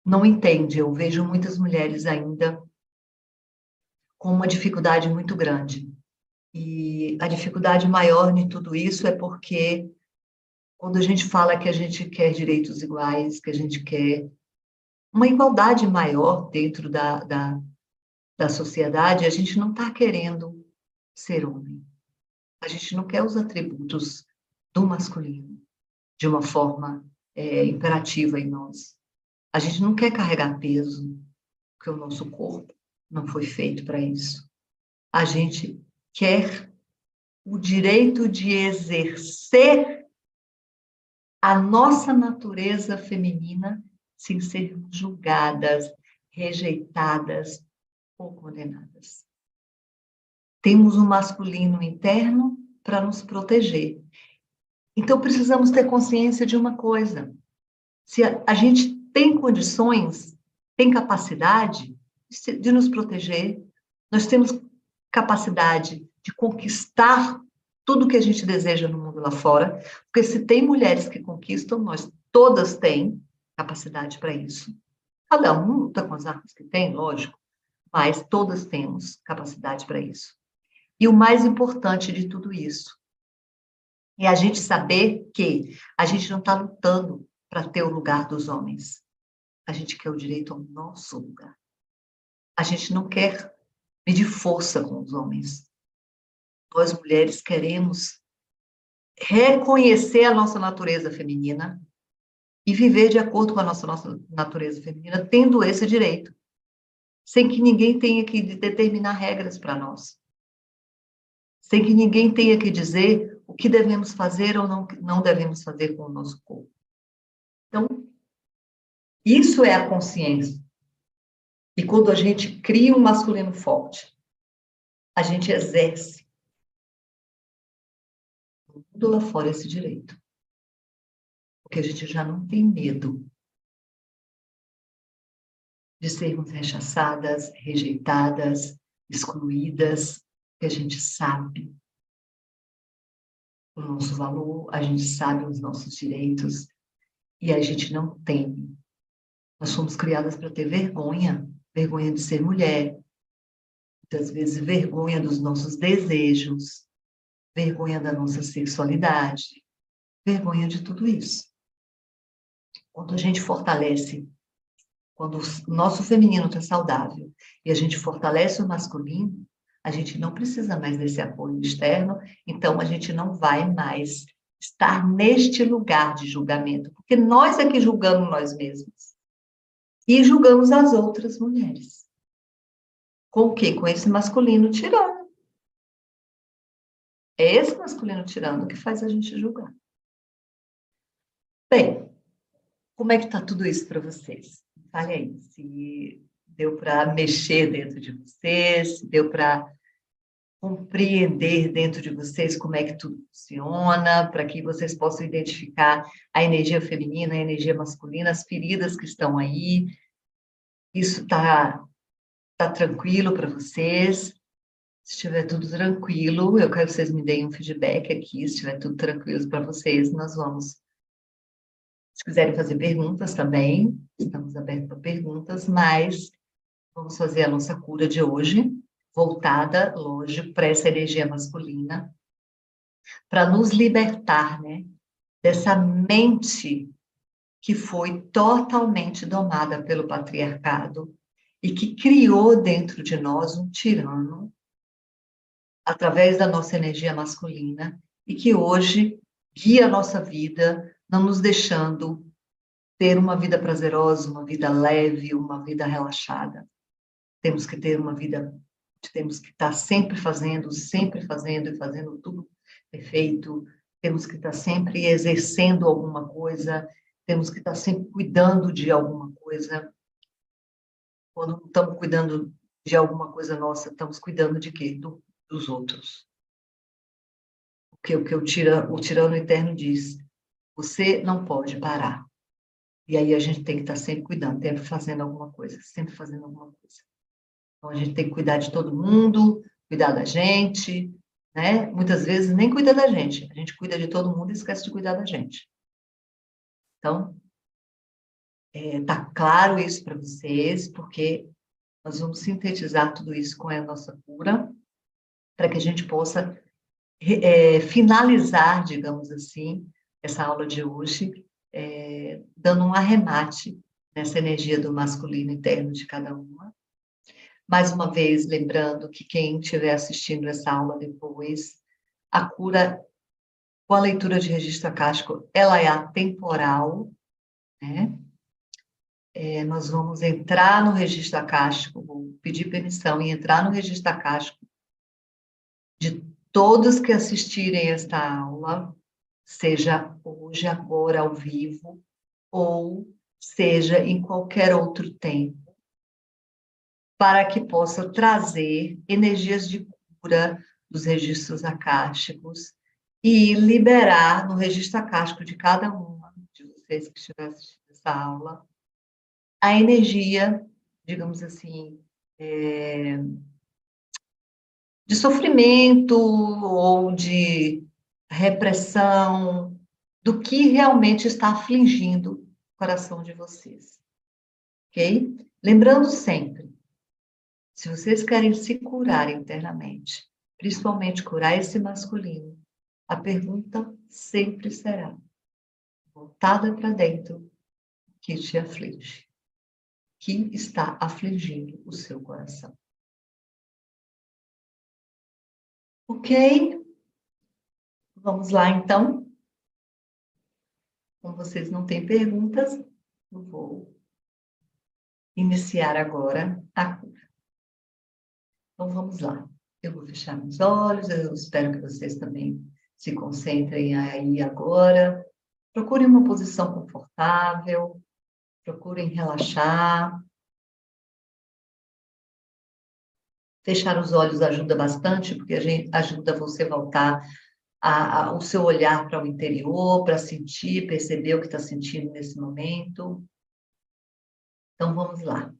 não entende. Eu vejo muitas mulheres ainda com uma dificuldade muito grande. E a dificuldade maior de tudo isso é porque quando a gente fala que a gente quer direitos iguais, que a gente quer uma igualdade maior dentro da sociedade, a gente não está querendo ser homem. A gente não quer os atributos do masculino de uma forma imperativa em nós. A gente não quer carregar peso, porque o nosso corpo não foi feito para isso. A gente quer o direito de exercer a nossa natureza feminina sem sermos julgadas, rejeitadas ou condenadas. Temos um masculino interno para nos proteger. Então, precisamos ter consciência de uma coisa. Se a gente tem condições, tem capacidade de nos proteger, nós temos capacidade de conquistar tudo que a gente deseja no mundo lá fora, porque se tem mulheres que conquistam, nós todas têm capacidade para isso. Cada um luta com as armas que tem, lógico, mas todas temos capacidade para isso. E o mais importante de tudo isso é a gente saber que a gente não está lutando para ter o lugar dos homens. A gente quer o direito ao nosso lugar. A gente não quer medir força com os homens. Nós, mulheres, queremos reconhecer a nossa natureza feminina e viver de acordo com a nossa natureza feminina, tendo esse direito, sem que ninguém tenha que determinar regras para nós, sem que ninguém tenha que dizer o que devemos fazer ou não devemos fazer com o nosso corpo. Então, isso é a consciência. E quando a gente cria um masculino forte, a gente exerce tudo lá fora esse direito. Porque a gente já não tem medo de sermos rechaçadas, rejeitadas, excluídas, porque a gente sabe o nosso valor, a gente sabe os nossos direitos e a gente não teme. Nós fomos criadas para ter vergonha, vergonha de ser mulher, muitas vezes vergonha dos nossos desejos, vergonha da nossa sexualidade, vergonha de tudo isso. Quando a gente fortalece, quando o nosso feminino está saudável e a gente fortalece o masculino, a gente não precisa mais desse apoio externo, então a gente não vai mais estar neste lugar de julgamento, porque nós é que julgamos nós mesmos e julgamos as outras mulheres. Com o quê? Com esse masculino tirano. É esse masculino tirano que faz a gente julgar. Bem, como é que está tudo isso para vocês? Fale aí, se deu para mexer dentro de vocês, se deu para compreender dentro de vocês como é que tudo funciona, para que vocês possam identificar a energia feminina, a energia masculina, as feridas que estão aí. Isso tá tranquilo para vocês? Se estiver tudo tranquilo, eu quero que vocês me deem um feedback aqui. Se estiver tudo tranquilo para vocês, nós vamos. Se quiserem fazer perguntas também, estamos abertos para perguntas, mas vamos fazer a nossa cura de hoje, voltada, lógico, para essa energia masculina, para nos libertar, né, dessa mente que foi totalmente domada pelo patriarcado e que criou dentro de nós um tirano através da nossa energia masculina e que hoje guia a nossa vida, não nos deixando ter uma vida prazerosa, uma vida leve, uma vida relaxada. Temos que ter uma vida, temos que estar sempre fazendo e fazendo tudo perfeito, temos que estar sempre exercendo alguma coisa, temos que estar sempre cuidando de alguma coisa. Quando não estamos cuidando de alguma coisa nossa, estamos cuidando de quê? Dos outros. O que o tirano eterno diz, você não pode parar. E aí a gente tem que estar sempre cuidando, sempre fazendo alguma coisa, sempre fazendo alguma coisa. Então a gente tem que cuidar de todo mundo, cuidar da gente, né? Muitas vezes nem cuida da gente, a gente cuida de todo mundo e esquece de cuidar da gente. Então, tá claro isso para vocês, porque nós vamos sintetizar tudo isso com a nossa cura, para que a gente possa finalizar, digamos assim, essa aula de hoje, dando um arremate nessa energia do masculino interno de cada uma. Mais uma vez, lembrando que quem estiver assistindo essa aula depois, a cura com a leitura de registro acástico, ela é atemporal, né? Nós vamos entrar no registro acástico, vou pedir permissão e entrar no registro acástico de todos que assistirem esta aula, seja hoje, agora, ao vivo, ou seja em qualquer outro tempo, para que possa trazer energias de cura dos registros acásticos e liberar no registro acástico de cada uma de vocês que estiver assistindo essa aula a energia, digamos assim, de sofrimento ou de repressão, do que realmente está afligindo o coração de vocês, ok? Lembrando sempre, se vocês querem se curar internamente, principalmente curar esse masculino, a pergunta sempre será voltada para dentro, que te aflige, que está afligindo o seu coração. Ok? Vamos lá, então. Como vocês não têm perguntas, eu vou iniciar agora a cura. Então, vamos lá. Eu vou fechar meus olhos, eu espero que vocês também se concentrem aí agora. Procurem uma posição confortável, procurem relaxar. Fechar os olhos ajuda bastante, porque ajuda você a voltar o seu olhar para o interior, para sentir, perceber o que está sentindo nesse momento. Então, vamos lá.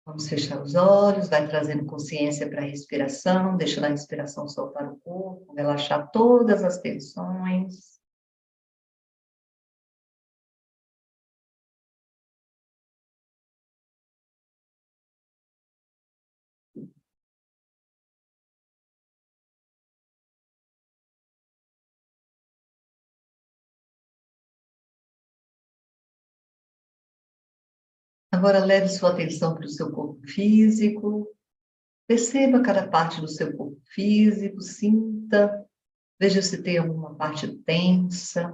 Vamos fechar os olhos, vai trazendo consciência para a respiração, deixando a respiração soltar o corpo, relaxar todas as tensões. Agora leve sua atenção para o seu corpo físico, perceba cada parte do seu corpo físico, sinta Veja se tem alguma parte tensa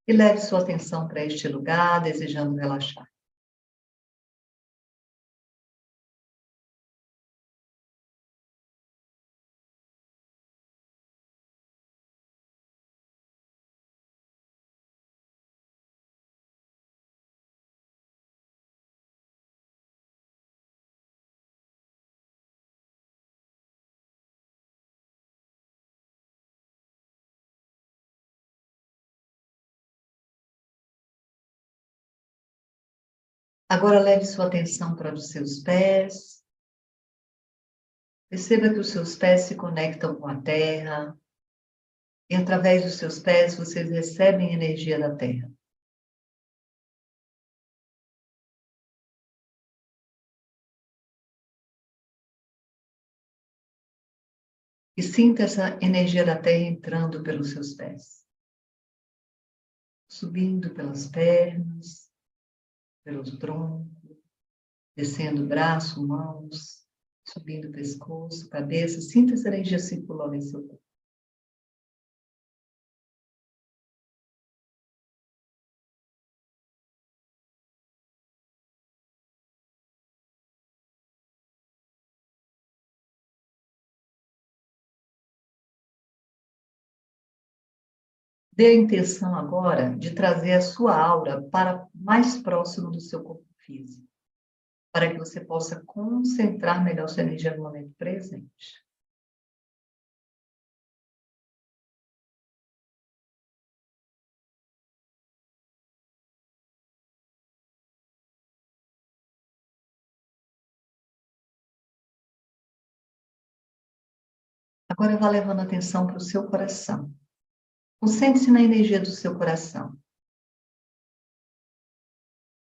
e leve sua atenção para este lugar, desejando relaxar. Agora leve sua atenção para os seus pés. Perceba que os seus pés se conectam com a terra. E através dos seus pés vocês recebem energia da terra. E sinta essa energia da terra entrando pelos seus pés. Subindo pelas pernas, pelo tronco, descendo o braço, mãos, subindo o pescoço, cabeça. Sinta essa energia circulando em seu corpo. Dê a intenção agora de trazer a sua aura para mais próximo do seu corpo físico, para que você possa concentrar melhor sua energia no momento presente. Agora vá levando atenção para o seu coração. Concentre-se na energia do seu coração.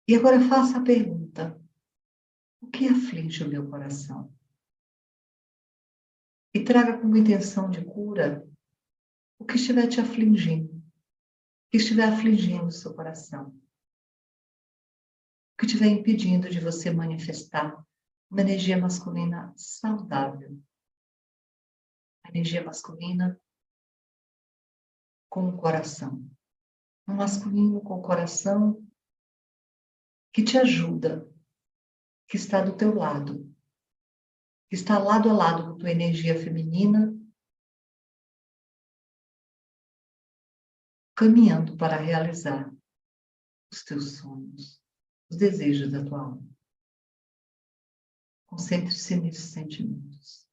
E agora faça a pergunta: o que aflige o meu coração? E traga como intenção de cura o que estiver te afligindo, o que estiver afligindo o seu coração, o que estiver impedindo de você manifestar uma energia masculina saudável, a energia masculina com o coração, um masculino com o coração que te ajuda, que está do teu lado, que está lado a lado com a tua energia feminina, caminhando para realizar os teus sonhos, os desejos da tua alma. Concentre-se nesses sentimentos.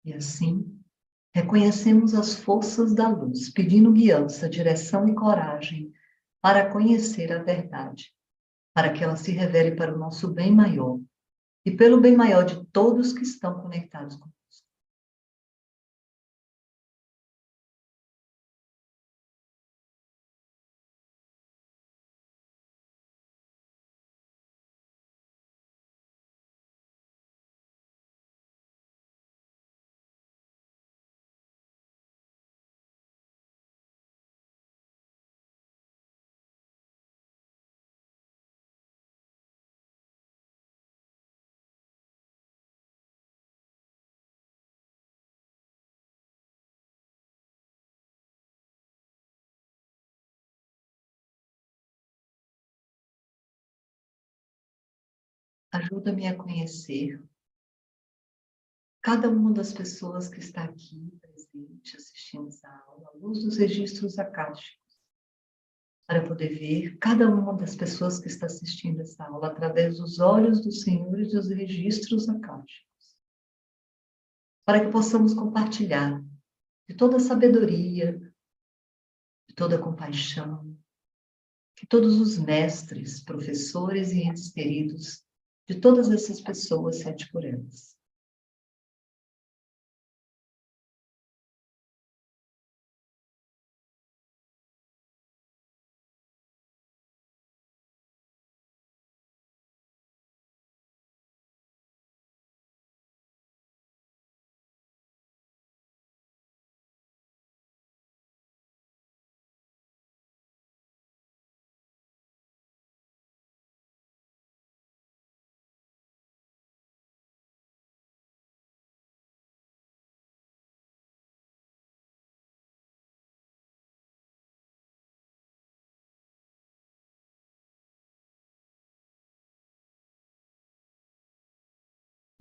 E assim, reconhecemos as forças da luz, pedindo guiança, direção e coragem para conhecer a verdade, para que ela se revele para o nosso bem maior e pelo bem maior de todos que estão conectados conosco. Ajuda-me a conhecer cada uma das pessoas que está aqui presente, assistindo essa aula, à luz dos registros acásticos, para poder ver cada uma das pessoas que está assistindo essa aula através dos olhos do Senhor e dos registros acásticos, para que possamos compartilhar de toda a sabedoria, de toda a compaixão, que todos os mestres, professores e entes queridos, de todas essas pessoas, sete por elas,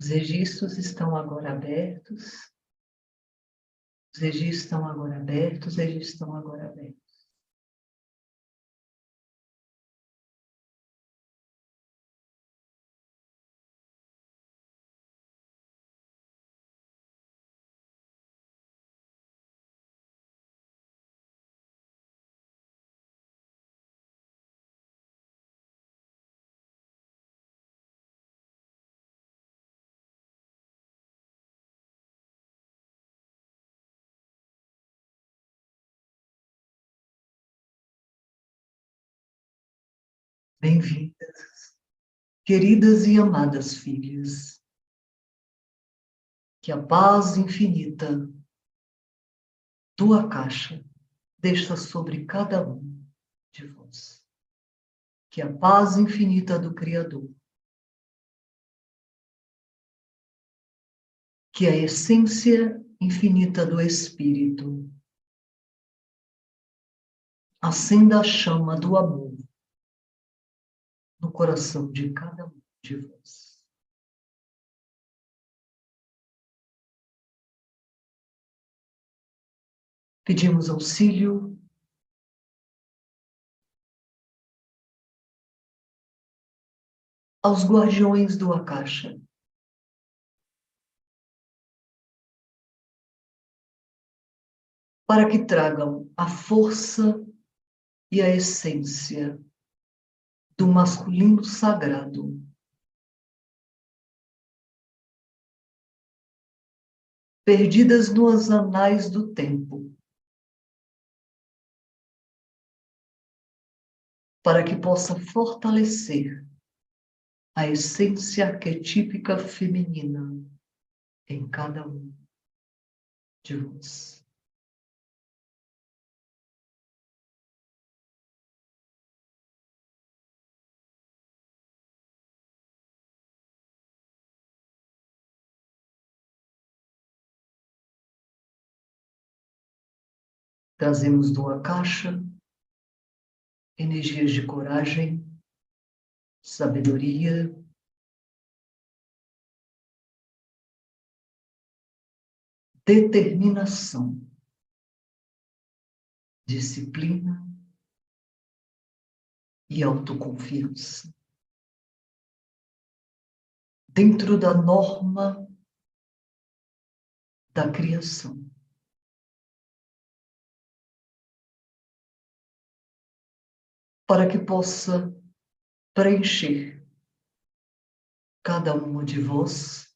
Os registros estão agora abertos. Os registros estão agora abertos. Os registros estão agora abertos. Bem-vindas, queridas e amadas filhas. Que a paz infinita do Akasha desça sobre cada um de vós. Que a paz infinita do Criador, que a essência infinita do Espírito acenda a chama do amor no coração de cada um de vós. Pedimos auxílio aos guardiões do Akasha, para que tragam a força e a essência do masculino sagrado, perdidas nos anais do tempo, para que possa fortalecer a essência arquetípica feminina em cada um de vós. Trazemos do Akasha energias de coragem, sabedoria, determinação, disciplina e autoconfiança. Dentro da norma da criação. Para que possa preencher cada uma de vós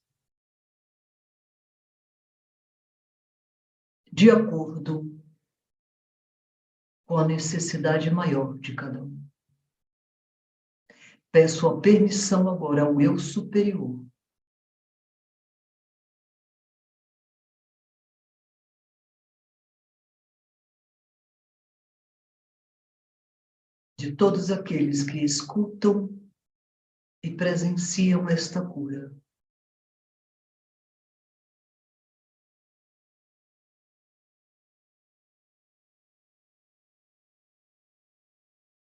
de acordo com a necessidade maior de cada um. Peço a permissão agora ao eu superior de todos aqueles que escutam e presenciam esta cura.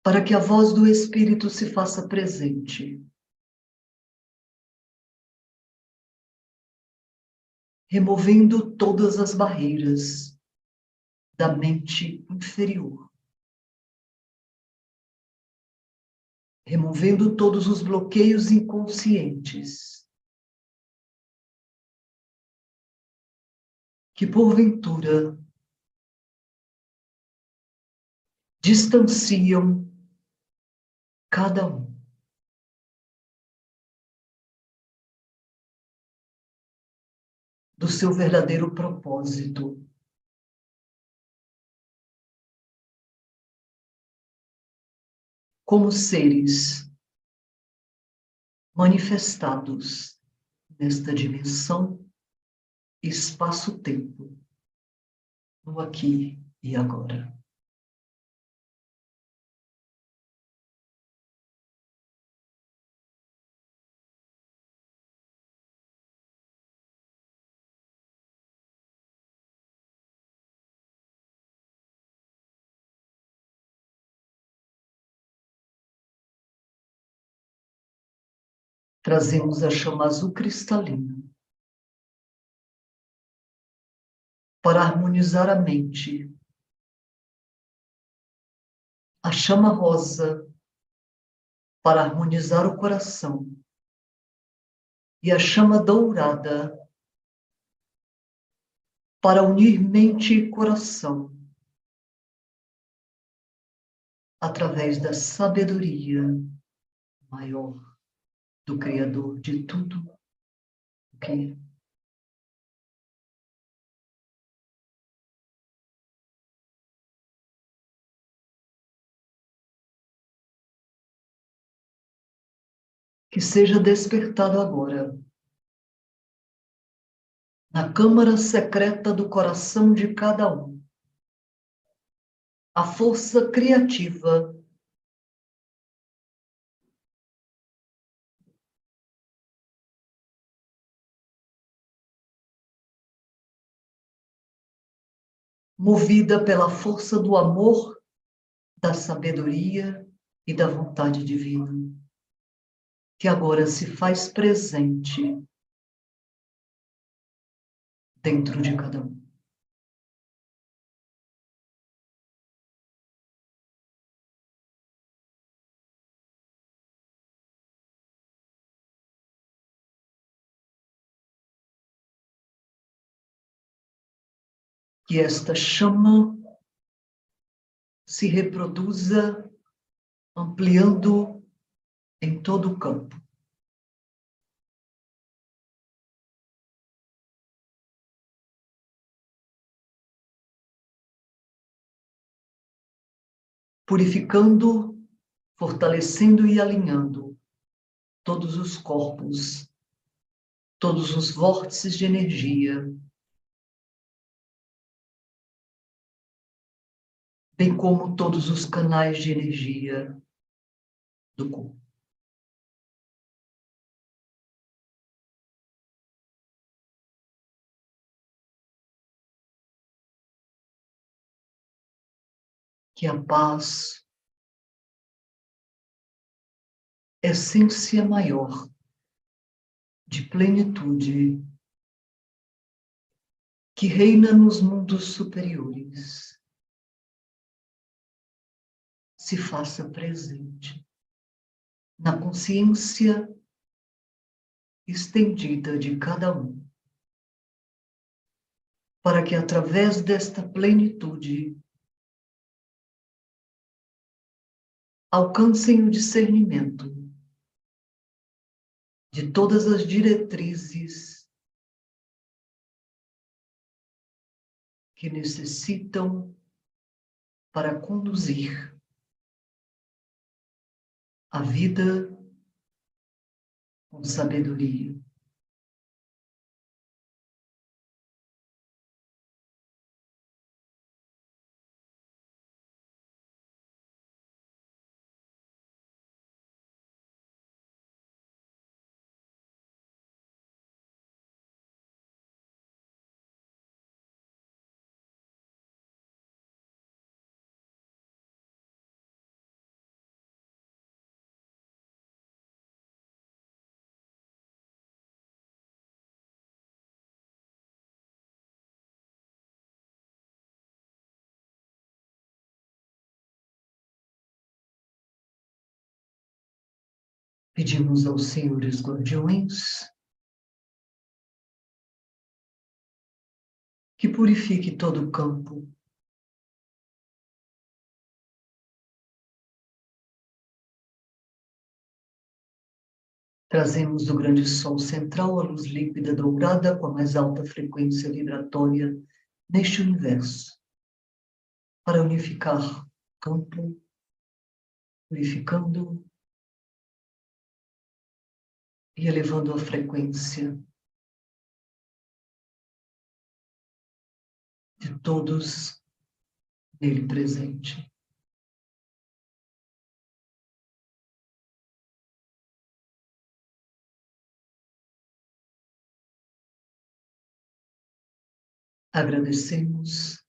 Para que a voz do Espírito se faça presente, removendo todas as barreiras da mente inferior, removendo todos os bloqueios inconscientes que, porventura, distanciam cada um do seu verdadeiro propósito. Como seres manifestados nesta dimensão, espaço-tempo, no aqui e agora. Trazemos a chama azul cristalina para harmonizar a mente, a chama rosa para harmonizar o coração e a chama dourada para unir mente e coração através da sabedoria maior do Criador de tudo o que é. Que seja despertado agora, na câmara secreta do coração de cada um, a força criativa movida pela força do amor, da sabedoria e da vontade divina, que agora se faz presente dentro de cada um. Que esta chama se reproduza, ampliando em todo o campo. Purificando, fortalecendo e alinhando todos os corpos, todos os vórtices de energia, bem como todos os canais de energia do corpo. Que a paz, essência maior de plenitude, que reina nos mundos superiores, se faça presente na consciência estendida de cada um, para que através desta plenitude alcancem o discernimento de todas as diretrizes que necessitam para conduzir a vida com sabedoria. Pedimos aos senhores guardiões que purifique todo o campo, trazemos do grande sol central a luz límpida dourada com a mais alta frequência vibratória neste universo, para unificar o campo, purificando e elevando a frequência de todos nele presente. Agradecemos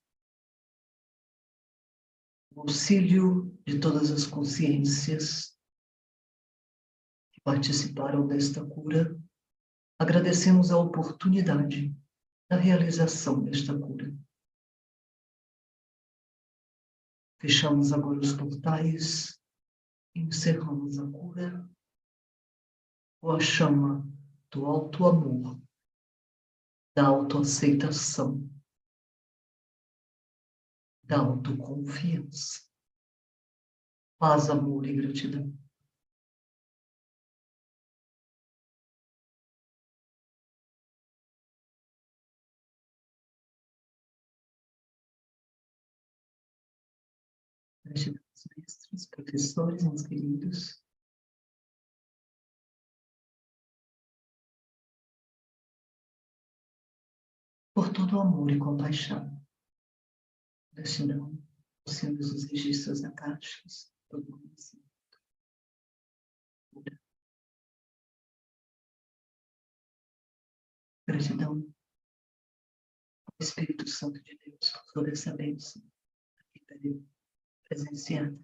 o auxílio de todas as consciências participaram desta cura. Agradecemos a oportunidade da realização desta cura. Fechamos agora os portais e encerramos a cura com a chama do alto amor, da autoaceitação, da autoconfiança. Paz, amor e gratidão. Gratidão aos mestres, professores, meus queridos. Por todo o amor e compaixão. Gratidão aos símbolos dos registros acásticos, todo o conhecimento. Gratidão ao Espírito Santo de Deus por toda essa bênção aqui presenciada.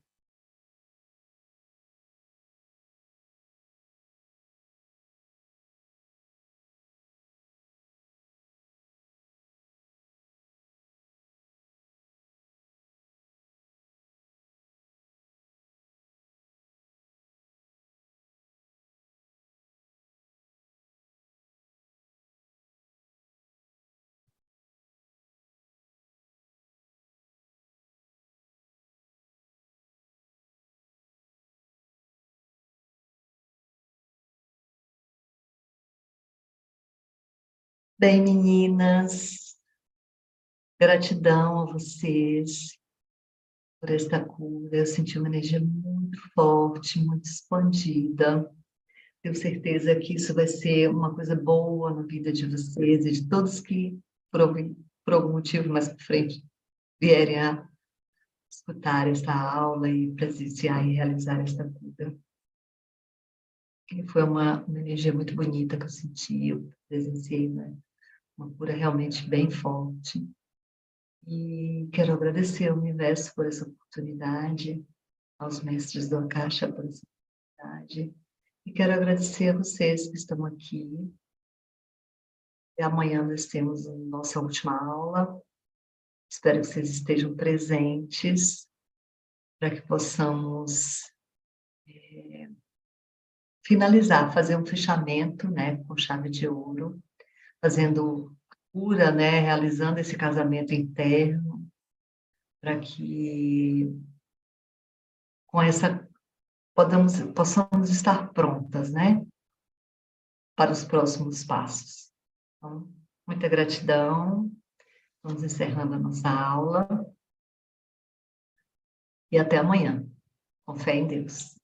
Bem, meninas, gratidão a vocês por esta cura. Eu senti uma energia muito forte, muito expandida. Tenho certeza que isso vai ser uma coisa boa na vida de vocês e de todos que, por algum motivo mais para frente, vierem a escutar essa aula e presenciar e realizar esta cura. E foi uma energia muito bonita que eu senti, eu presenciei, né? Uma cura realmente bem forte. E quero agradecer ao universo por essa oportunidade, aos mestres do Akasha por essa oportunidade. E quero agradecer a vocês que estão aqui. E amanhã nós temos a nossa última aula. Espero que vocês estejam presentes para que possamos finalizar, fazer um fechamento, né, com chave de ouro, fazendo cura, né, realizando esse casamento interno, para que com essa possamos estar prontas, né, para os próximos passos. Então, muita gratidão. Vamos encerrando a nossa aula. E até amanhã. Com fé em Deus.